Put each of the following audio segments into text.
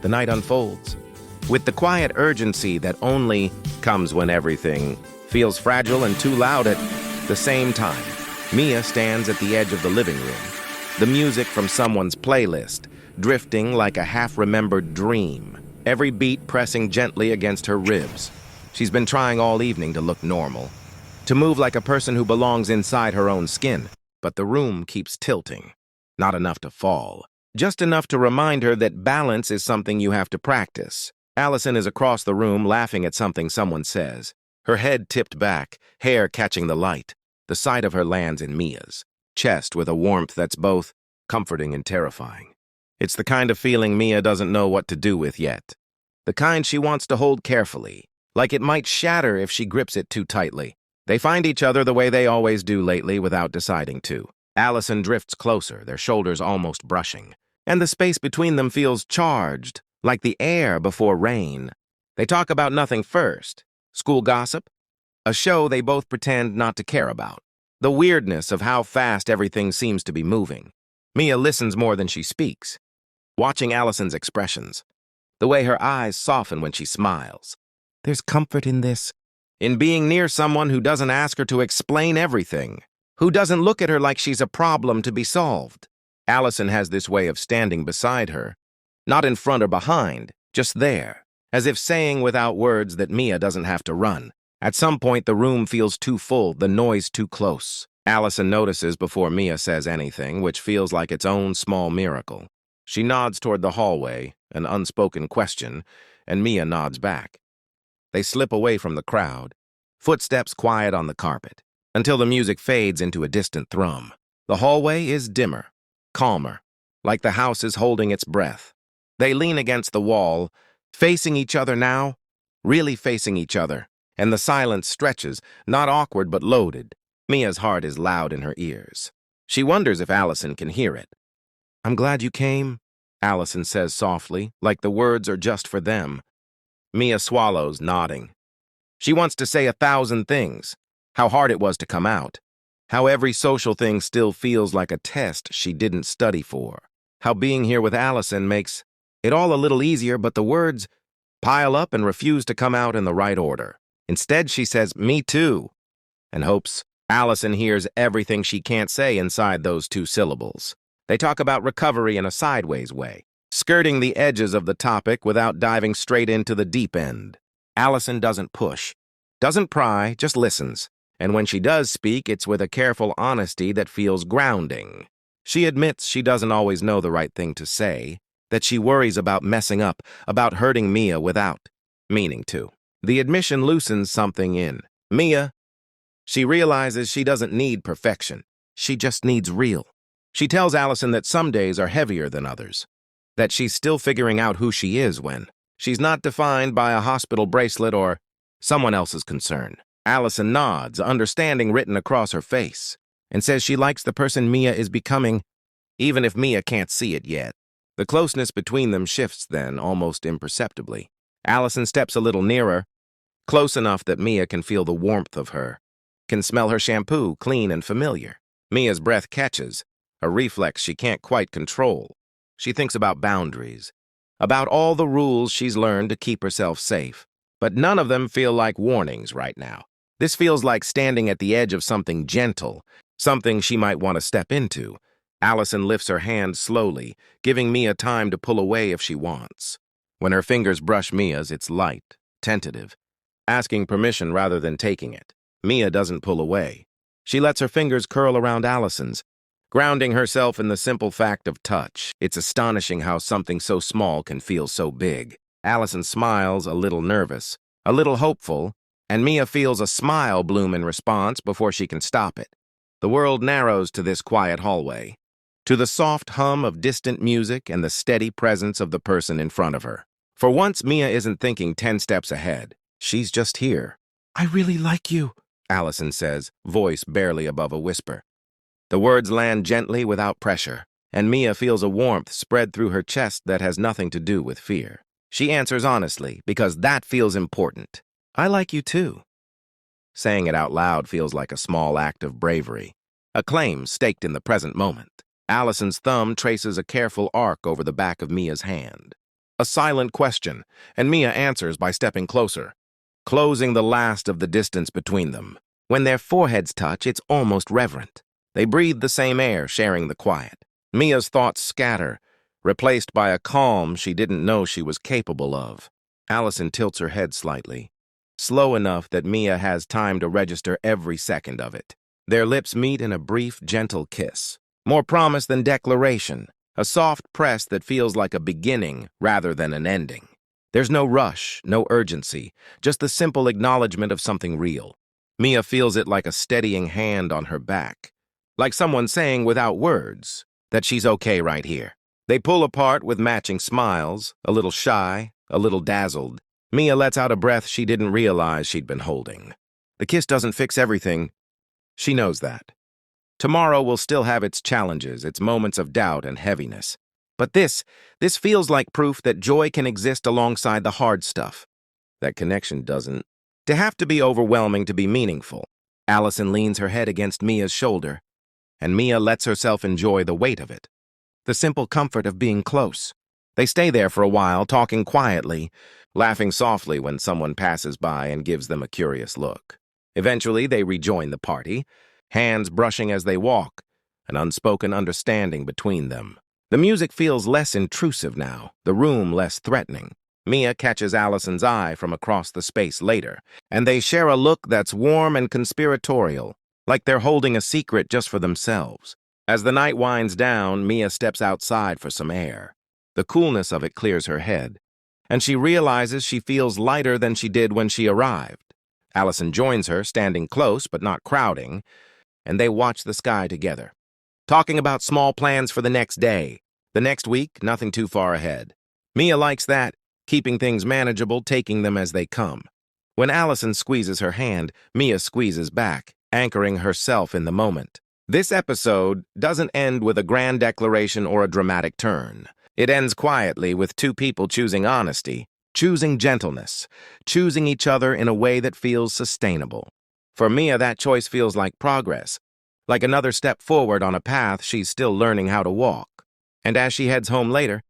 The night unfolds, with the quiet urgency that only comes when everything feels fragile and too loud at the same time. Mia stands at the edge of the living room, the music from someone's playlist, drifting like a half-remembered dream, every beat pressing gently against her ribs. She's been trying all evening to look normal, to move like a person who belongs inside her own skin, but the room keeps tilting. Not enough to fall, just enough to remind her that balance is something you have to practice. Alison is across the room laughing at something someone says, her head tipped back, hair catching the light. The sight of her lands in Mia's chest with a warmth that's both comforting and terrifying. It's the kind of feeling Mia doesn't know what to do with yet. The kind she wants to hold carefully, like it might shatter if she grips it too tightly. They find each other the way they always do lately without deciding to. Alison drifts closer, their shoulders almost brushing, and the space between them feels charged, like the air before rain. They talk about nothing first. School gossip? A show they both pretend not to care about. The weirdness of how fast everything seems to be moving. Mia listens more than she speaks, watching Alison's expressions, the way her eyes soften when she smiles. There's comfort in this, in being near someone who doesn't ask her to explain everything, who doesn't look at her like she's a problem to be solved. Alison has this way of standing beside her, not in front or behind, just there, as if saying without words that Mia doesn't have to run. At some point, the room feels too full, the noise too close. Alison notices before Mia says anything, which feels like its own small miracle. She nods toward the hallway, an unspoken question, and Mia nods back. They slip away from the crowd, footsteps quiet on the carpet, until the music fades into a distant thrum. The hallway is dimmer, calmer, like the house is holding its breath. They lean against the wall, facing each other now, really facing each other, and the silence stretches, not awkward but loaded. Mia's heart is loud in her ears. She wonders if Alison can hear it. "I'm glad you came," Alison says softly, like the words are just for them. Mia swallows, nodding. She wants to say 1,000 things, how hard it was to come out, how every social thing still feels like a test she didn't study for, how being here with Alison makes it all a little easier, but the words pile up and refuse to come out in the right order. Instead, she says, "Me too," and hopes Alison hears everything she can't say inside those 2 syllables. They talk about recovery in a sideways way, skirting the edges of the topic without diving straight into the deep end. Alison doesn't push, doesn't pry, just listens. And when she does speak, it's with a careful honesty that feels grounding. She admits she doesn't always know the right thing to say, that she worries about messing up, about hurting Mia without meaning to. The admission loosens something in Mia. She realizes she doesn't need perfection. She just needs real. She tells Alison that some days are heavier than others, that she's still figuring out who she is when she's not defined by a hospital bracelet or someone else's concern. Alison nods, understanding written across her face, and says she likes the person Mia is becoming, even if Mia can't see it yet. The closeness between them shifts then, almost imperceptibly. Alison steps a little nearer, close enough that Mia can feel the warmth of her, can smell her shampoo, clean and familiar. Mia's breath catches, a reflex she can't quite control. She thinks about boundaries, about all the rules she's learned to keep herself safe, but none of them feel like warnings right now. This feels like standing at the edge of something gentle, something she might want to step into. Alison lifts her hand slowly, giving Mia time to pull away if she wants. When her fingers brush Mia's, it's light, tentative, asking permission rather than taking it. Mia doesn't pull away. She lets her fingers curl around Alison's, grounding herself in the simple fact of touch. It's astonishing how something so small can feel so big. Alison smiles, a little nervous, a little hopeful, and Mia feels a smile bloom in response before she can stop it. The world narrows to this quiet hallway, to the soft hum of distant music and the steady presence of the person in front of her. For once, Mia isn't thinking 10 steps ahead. She's just here. "I really like you," Alison says, voice barely above a whisper. The words land gently without pressure, and Mia feels a warmth spread through her chest that has nothing to do with fear. She answers honestly, because that feels important. "I like you too." Saying it out loud feels like a small act of bravery, a claim staked in the present moment. Alison's thumb traces a careful arc over the back of Mia's hand. A silent question, and Mia answers by stepping closer, closing the last of the distance between them. When their foreheads touch, it's almost reverent. They breathe the same air, sharing the quiet. Mia's thoughts scatter, replaced by a calm she didn't know she was capable of. Alison tilts her head slightly, slow enough that Mia has time to register every second of it. Their lips meet in a brief, gentle kiss. More promise than declaration, a soft press that feels like a beginning rather than an ending. There's no rush, no urgency, just the simple acknowledgement of something real. Mia feels it like a steadying hand on her back, like someone saying without words that she's okay right here. They pull apart with matching smiles, a little shy, a little dazzled. Mia lets out a breath she didn't realize she'd been holding. The kiss doesn't fix everything. She knows that. Tomorrow will still have its challenges, its moments of doubt and heaviness. But this feels like proof that joy can exist alongside the hard stuff. That connection doesn't have to be overwhelming to be meaningful. Alison leans her head against Mia's shoulder, and Mia lets herself enjoy the weight of it. The simple comfort of being close. They stay there for a while, talking quietly, laughing softly when someone passes by and gives them a curious look. Eventually, they rejoin the party, hands brushing as they walk, an unspoken understanding between them. The music feels less intrusive now, the room less threatening. Mia catches Alison's eye from across the space later, and they share a look that's warm and conspiratorial, like they're holding a secret just for themselves. As the night winds down, Mia steps outside for some air. The coolness of it clears her head, and she realizes she feels lighter than she did when she arrived. Alison joins her, standing close but not crowding, and they watch the sky together, talking about small plans for the next day. The next week, nothing too far ahead. Mia likes that, keeping things manageable, taking them as they come. When Alison squeezes her hand, Mia squeezes back, anchoring herself in the moment. This episode doesn't end with a grand declaration or a dramatic turn. It ends quietly with two people choosing honesty, choosing gentleness, choosing each other in a way that feels sustainable. For Mia, that choice feels like progress, like another step forward on a path she's still learning how to walk. And as she heads home later,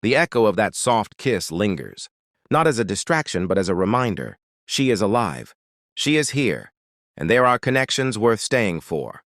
the echo of that soft kiss lingers, not as a distraction but as a reminder. She is alive. She is here. And there are connections worth staying for.